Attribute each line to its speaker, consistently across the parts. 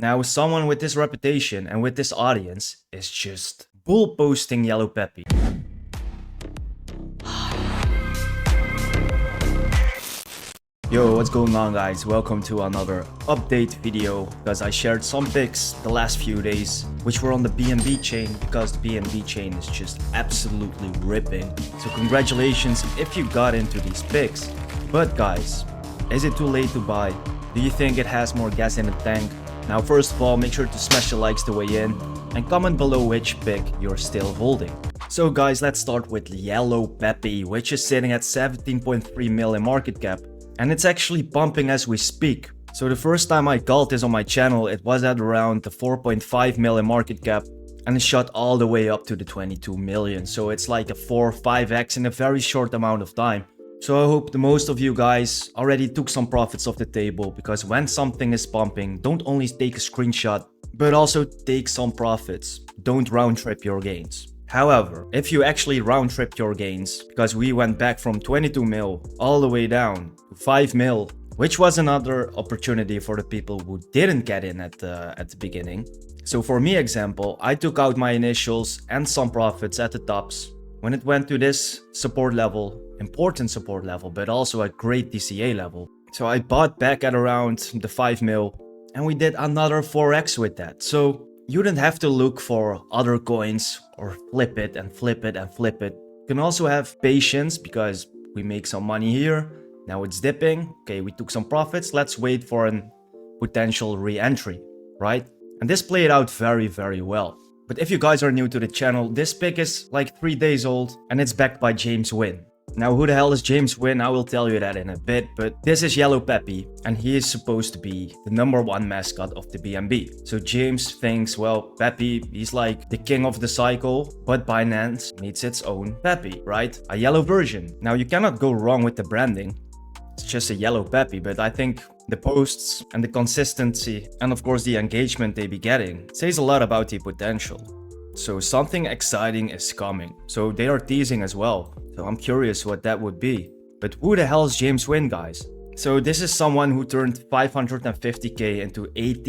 Speaker 1: Now, someone with this reputation and with this audience is just bull posting YEPE. Yo, what's going on guys? Welcome to another update video, because I shared some picks the last few days which were on the BNB chain, because the BNB chain is just absolutely ripping. So congratulations if you got into these picks. But guys, is it too late to buy? Do you think it has more gas in the tank? Now first of all, make sure to smash the likes the way in and comment below which pick you're still holding. So guys, let's start with YEPE, which is sitting at 17.3 mil in market cap. And it's actually pumping as we speak. So the first time I called this on my channel, it was at around the 4.5 mil in market cap, and it shot all the way up to the 22 million. So it's like a 4 or 5x in a very short amount of time. So I hope the most of you guys already took some profits off the table, because when something is pumping, don't only take a screenshot, but also take some profits. Don't round trip your gains. However, if you actually round trip your gains, because we went back from 22 mil all the way down to 5 mil, which was another opportunity for the people who didn't get in at the beginning. So for me example, I took out my initials and some profits at the tops when it went to this support level, important support level, but also a great DCA level. So I bought back at around the 5 mil and we did another 4x with that. So you don't have to look for other coins or flip it and flip it and flip it. You can also have patience, because we make some money here. Now it's dipping. Okay, we took some profits. Let's wait for a potential re-entry, right? And this played out very, very well. But if you guys are new to the channel, this pick is like 3 days old and it's backed by James Wynn. Now, who the hell is James Wynn? I will tell you that in a bit, but this is YEPE, and he is supposed to be the #1 mascot of the BNB. So James thinks, well, Pepe, he's like the king of the cycle, but Binance needs its own Pepe, right? A yellow version. Now, you cannot go wrong with the branding. It's just a YEPE, but I think the posts and the consistency and of course the engagement they be getting says a lot about the potential. So something exciting is coming. So they are teasing as well. So I'm curious what that would be. But who the hell is James Wynn, guys? So this is someone who turned 550k into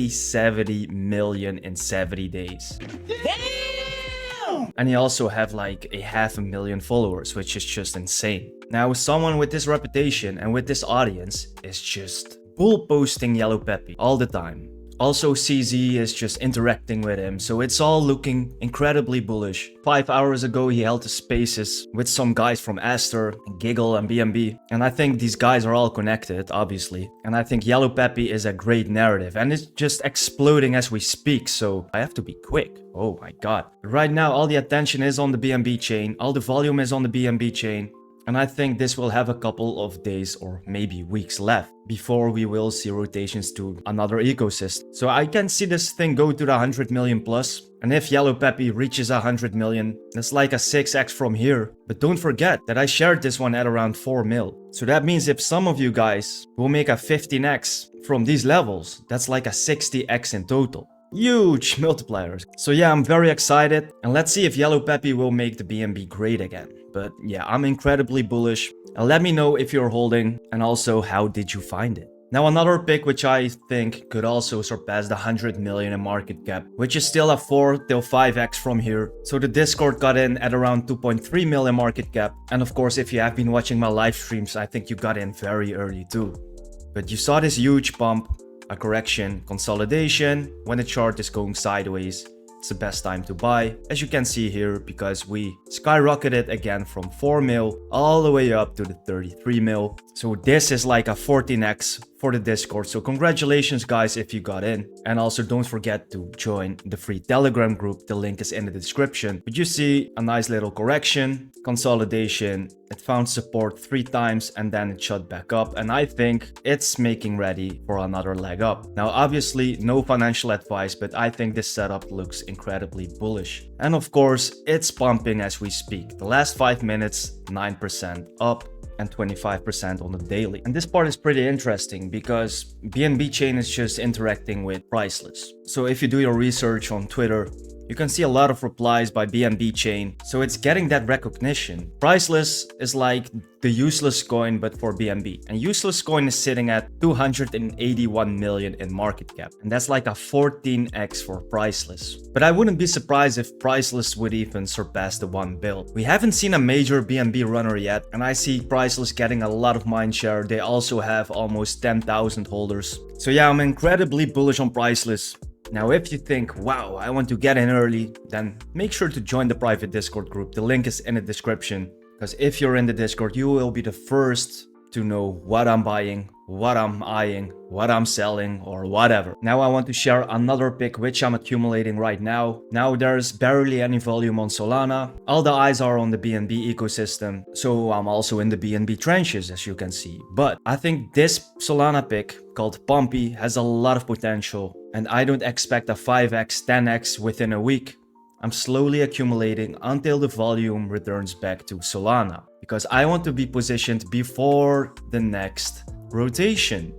Speaker 1: 70 million in 70 days. Damn! And he also have like a 500,000 followers, which is just insane. Now someone with this reputation and with this audience is just bull posting YEPE all the time. Also, CZ is just interacting with him, so it's all looking incredibly bullish. 5 hours ago, he held the spaces with some guys from Aster, Giggle and BNB. And I think these guys are all connected, obviously. And I think YEPE is a great narrative, and it's just exploding as we speak, so I have to be quick. Oh my god. Right now, all the attention is on the BNB chain, all the volume is on the BNB chain. And I think this will have a couple of days or maybe weeks left before we will see rotations to another ecosystem. So I can see this thing go to the 100 million plus. And if YEPE reaches 100 million, that's like a 6x from here. But don't forget that I shared this one at around 4 mil. So that means if some of you guys will make a 15x from these levels, that's like a 60x in total. Huge multipliers. So yeah, I'm very excited, and let's see if YEPE will make the BNB great again. But yeah, I'm incredibly bullish, and let me know if you're holding, and also how did you find it. Now another pick which I think could also surpass the 100 million in market cap, which is still a 4 till 5x from here. So the Discord got in at around 2.3 mil in market cap, and of course if you have been watching my live streams, I think you got in very early too. But you saw this huge pump, a correction, consolidation. When the chart is going sideways, it's the best time to buy, as you can see here, because we skyrocketed again from 4 mil all the way up to the 33 mil. So this is like a 14x for the Discord. So congratulations guys if you got in. And also don't forget to join the free Telegram group. The link is in the description. But you see a nice little correction, consolidation. It found support 3 times and then it shot back up. And I think it's making ready for another leg up. Now obviously no financial advice, but I think this setup looks incredibly bullish. And of course it's pumping as we speak. The last 5 minutes, 9% up and 25% on the daily. And this part is pretty interesting because BNB chain is just interacting with PRICELESS. So if you do your research on Twitter, You can see a lot of replies by BNB chain, so it's getting that recognition. Priceless is like the useless coin but for BNB, and useless coin is sitting at 281 million in market cap, and that's like a 14x for Priceless. But I wouldn't be surprised if Priceless would even surpass the 1 bill. We haven't seen a major BNB runner yet, and I see Priceless getting a lot of mindshare. They also have almost 10,000 holders. So yeah, I'm incredibly bullish on Priceless. Now, if you think, wow, I want to get in early, then make sure to join the private Discord group. The link is in the description. Because if you're in the Discord, you will be the first to know what I'm buying, what I'm eyeing, what I'm selling, or whatever. Now I want to share another pick which I'm accumulating right now. Now there's barely any volume on Solana. All the eyes are on the BNB ecosystem, so I'm also in the BNB trenches, as you can see. But I think this Solana pick called Pumpy has a lot of potential, and I don't expect a 5x, 10x within a week. I'm slowly accumulating until the volume returns back to Solana, because I want to be positioned before the next rotation,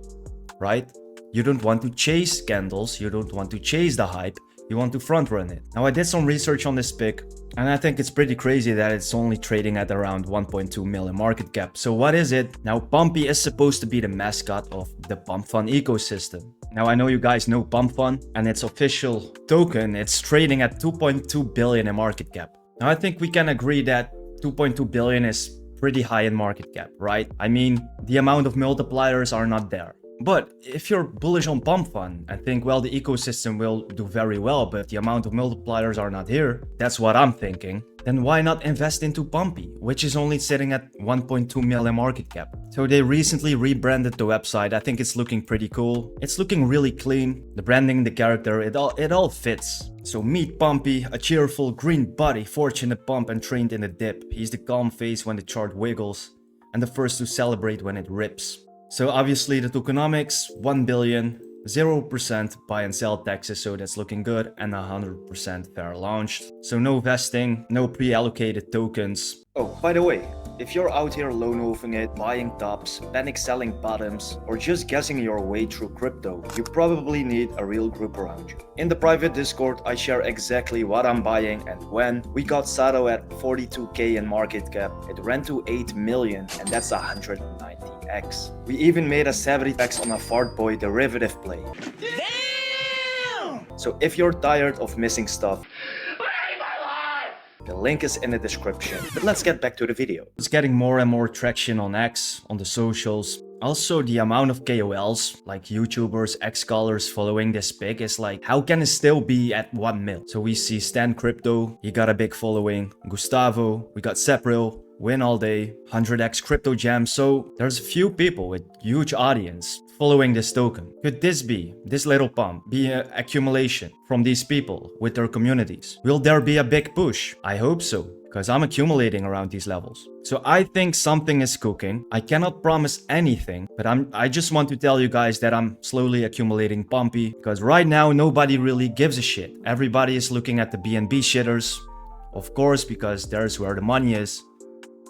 Speaker 1: right? You don't want to chase candles, you don't want to chase the hype, you want to front run it. Now I did some research on this pick, and I think it's pretty crazy that it's only trading at around 1.2 million market cap. So what is it? Now Pumpy is supposed to be the mascot of the Pump Fund ecosystem. Now I know you guys know Pump Fund, and its official token, it's trading at 2.2 billion in market cap. Now I think we can agree that 2.2 billion is pretty high in market cap, right? I mean, the amount of multipliers are not there. But if you're bullish on Pump Fund and think, well, the ecosystem will do very well, but the amount of multipliers are not here, that's what I'm thinking, then why not invest into Pumpy, which is only sitting at 1.2 million market cap. So they recently rebranded the website. I think it's looking pretty cool. It's looking really clean. The branding, the character, it all fits. So meet Pumpy, a cheerful green body, forged in the pump and trained in the dip. He's the calm face when the chart wiggles, and the first to celebrate when it rips. So obviously the tokenomics, 1 billion, 0% buy and sell taxes, so that's looking good, and 100% fair launched. So no vesting, no pre-allocated tokens. Oh, by the way, if you're out here loan wolfing it, buying tops, panic selling bottoms, or just guessing your way through crypto, you probably need a real group around you. In the private Discord, I share exactly what I'm buying and when. We got Sato at 42k in market cap, it ran to 8 million, and that's 190x. We even made a 70x on a Fart Boy derivative play. Damn! So if you're tired of missing stuff, the link is in the description. But let's get back to the video. It's getting more and more traction on X, on the socials. Also, the amount of KOLs, like YouTubers, X-scholars following this pick is like, how can it still be at 1 mil? So we see Stan Crypto, he got a big following. Gustavo, we got Sepril, Win All Day, 100x Crypto Jam. So there's a few people with huge audience following this token. Could this little pump, be an accumulation from these people with their communities? Will there be a big push? I hope so, because I'm accumulating around these levels. So I think something is cooking. I cannot promise anything, but I just want to tell you guys that I'm slowly accumulating Pumpy, because right now nobody really gives a shit. Everybody is looking at the BNB shitters, of course, because there's where the money is.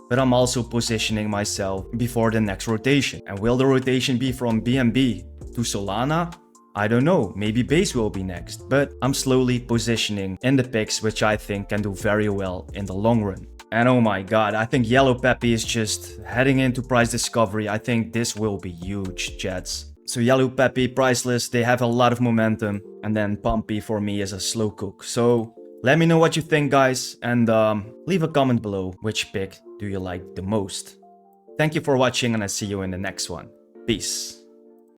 Speaker 1: But I'm also positioning myself before the next rotation. And will the rotation be from BNB to Solana? I don't know, maybe Base will be next. But I'm slowly positioning in the picks which I think can do very well in the long run. And oh my god, I think YEPE is just heading into price discovery. I think this will be huge, Jets. So YEPE, Priceless, they have a lot of momentum. And then Pumpy for me is a slow cook. So let me know what you think, guys, and leave a comment below which pick do you like the most. Thank you for watching, and I'll see you in the next one. Peace.